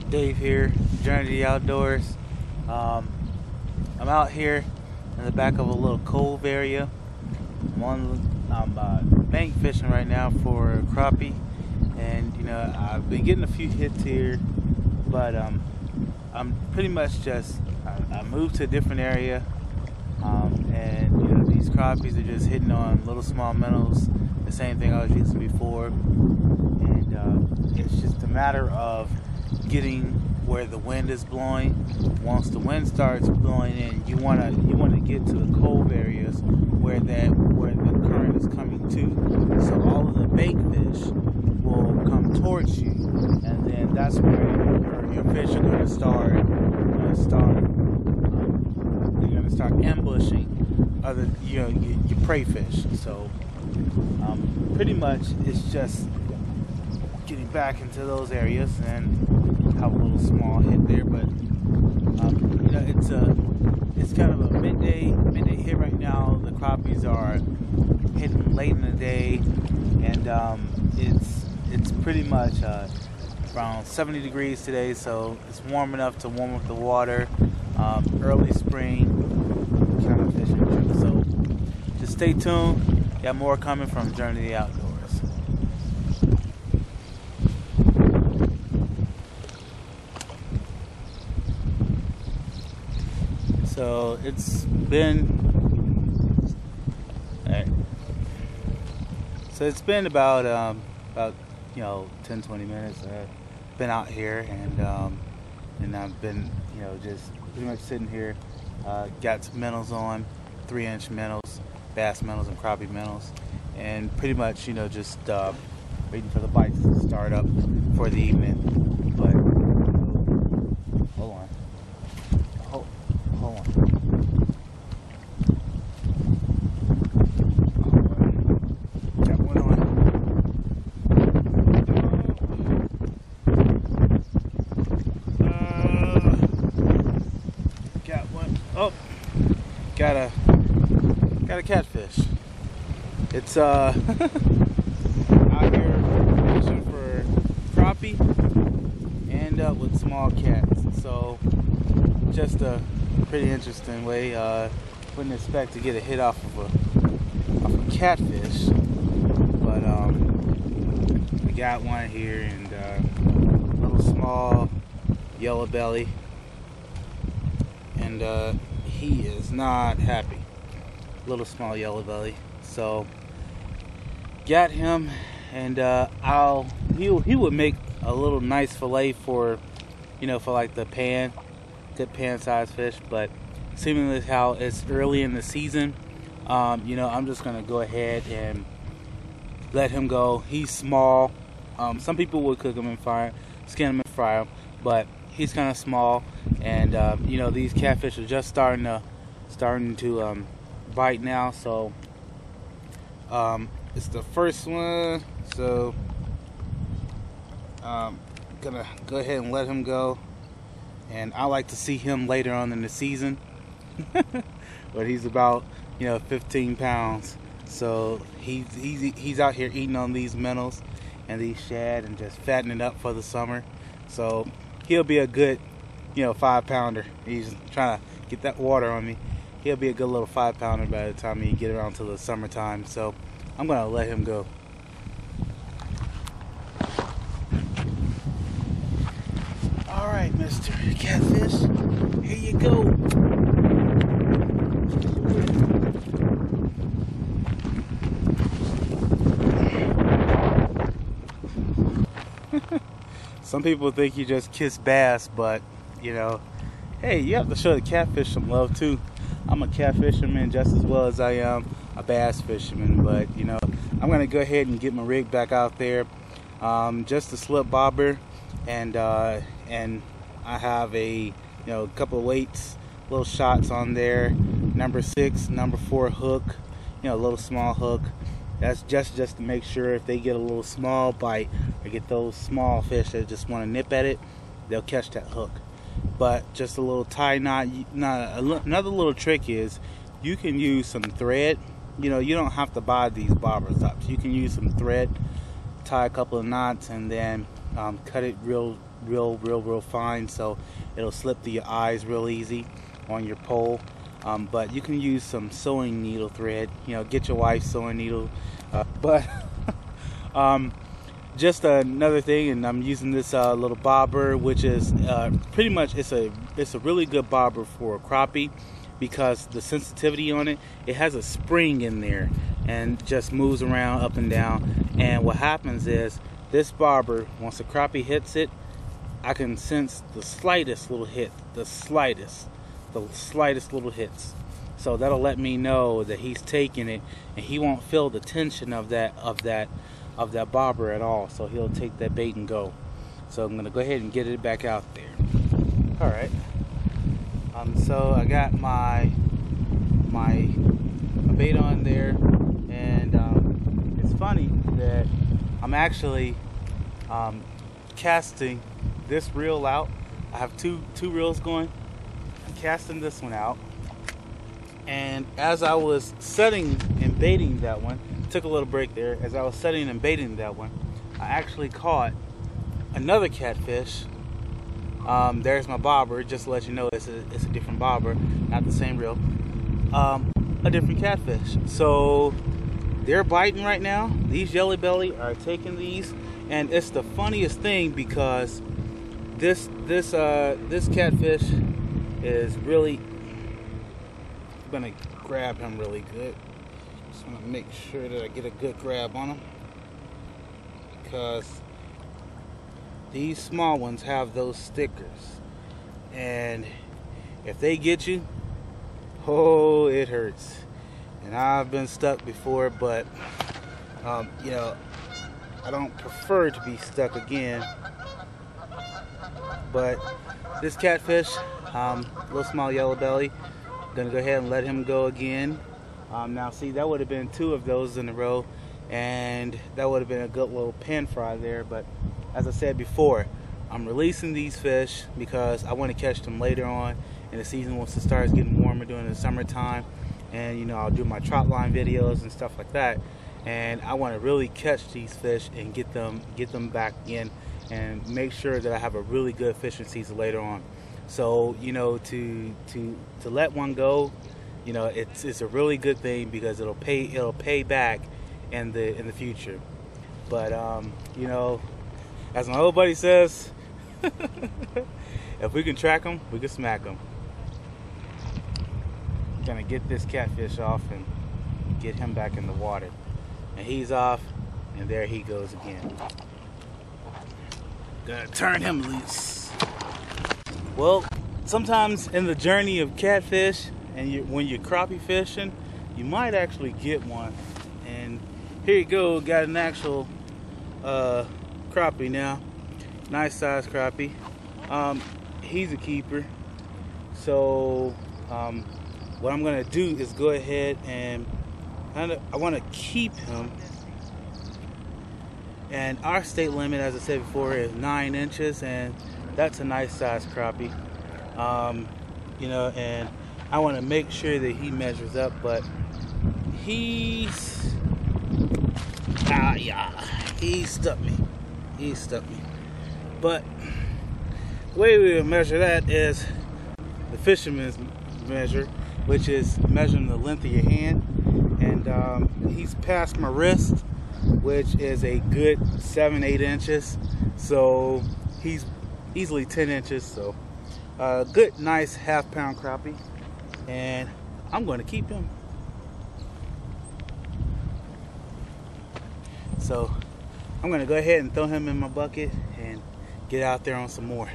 Dave here, Journey to the Outdoors. I'm out here in the back of a little cove area. I'm bank fishing right now for crappie, and I've been getting a few hits here, but I'm pretty much just I moved to a different area, and these crappies are just hitting on little small minnows, the same thing I was using before, and it's just a matter of getting where the wind is blowing. Once the wind starts blowing in, you want to get to the cove areas where the current is coming to, so all of the bait fish will come towards you, and then that's where your fish are going to start ambushing other your prey fish. So pretty much it's just getting back into those areas and have a little small hit there, but it's kind of a midday hit right now. The crappies are hitting late in the day, and it's pretty much around 70 degrees today, so it's warm enough to warm up the water. Early spring kind of fishing trip, so just stay tuned. Got more coming from Journey to the Outdoors. So it's been about 10-20 minutes. I've been out here, and I've been just pretty much sitting here. Got some minnows on, 3-inch minnows, bass minnows and crappie minnows, and pretty much just waiting for the bites to start up for the evening. But hold on. Got one on. Got one. Oh, got a catfish. It's out here fishing for crappie and with small cats. So just a pretty interesting way. Wouldn't expect to get a hit off of a catfish, but we got one here, and a little small yellow belly, and he is not happy. Little small yellow belly. So got him, and he would make a little nice fillet for like the good pan sized fish, but seemingly how it's early in the season, I'm just gonna go ahead and let him go. He's small. Some people would cook him and skin him and fry him, but he's kind of small, and these catfish are just starting to bite now. So it's the first one, so gonna go ahead and let him go. And I like to see him later on in the season, but he's about 15 pounds. So he's out here eating on these minnows and these shad and just fattening up for the summer. So he'll be a good 5-pounder. He's trying to get that water on me. He'll be a good little 5-pounder by the time you get around to the summertime. So I'm gonna let him go. Alright, Mr. Catfish, here you go. Some people think you just kiss bass, but hey, you have to show the catfish some love too. I'm a catfisherman just as well as I am a bass fisherman, but I'm gonna go ahead and get my rig back out there. Just a slip bobber, and I have a couple of weights, little shots on there, number 6, number 4 hook, a little small hook. That's just to make sure if they get a little small bite or get those small fish that just want to nip at it, they'll catch that hook. But just a little tie knot. Another little trick is you can use some thread. You don't have to buy these bobber tops. You can use some thread, tie a couple of knots, and then cut it real fine, so it'll slip through your eyes real easy on your pole. But you can use some sewing needle thread. Get your wife's sewing needle. But just another thing, and I'm using this little bobber, which is pretty much it's a really good bobber for a crappie, because the sensitivity on it has a spring in there and just moves around up and down. And what happens is, this bobber, once a crappie hits it, I can sense the slightest little hit, the slightest little hits. So that'll let me know that he's taking it, and he won't feel the tension of that bobber at all. So he'll take that bait and go. So I'm gonna go ahead and get it back out there. All right. So I got my bait on there, and it's funny that I'm actually casting this reel out. I have two reels going. I'm casting this one out, and as I was setting and baiting that one, took a little break there. As I was setting and baiting that one, I actually caught another catfish. There's my bobber, just to let you know it's a different bobber, not the same reel. A different catfish. So they're biting right now. These jelly belly are taking these, and it's the funniest thing, because this catfish is really, I'm gonna grab him really good. Just want to make sure that I get a good grab on him, because these small ones have those stickers, and if they get you, oh, it hurts. And I've been stuck before, but I don't prefer to be stuck again. But this catfish, little small yellow belly, gonna go ahead and let him go again. Now see, that would have been 2 of those in a row, and that would have been a good little pan fry there. But as I said before, I'm releasing these fish because I want to catch them later on in the season, once it starts getting warmer during the summertime. And I'll do my trot line videos and stuff like that, and I want to really catch these fish and get them back in, and make sure that I have a really good fishing season later on. So to let one go, it's a really good thing, because it'll pay back in the future. But as my old buddy says, if we can track them, we can smack them. Gonna get this catfish off and get him back in the water, and he's off, and there he goes again. Gonna turn him loose. Well, sometimes in the journey of catfish, and when you're crappie fishing, you might actually get one. And here you go, got an actual crappie now. Nice size crappie. He's a keeper. So what I'm gonna do is go ahead and I want to keep him. And our state limit, as I said before, is 9 inches, and that's a nice size crappie. And I want to make sure that he measures up, but he stuck me. He stuck me. But the way we measure that is the fisherman's measure, which is measuring the length of your hand. And he's past my wrist, which is a good 7-8 inches. So he's easily 10 inches. So good, nice half-pound crappie, and I'm going to keep him. So I'm going to go ahead and throw him in my bucket and get out there on some more.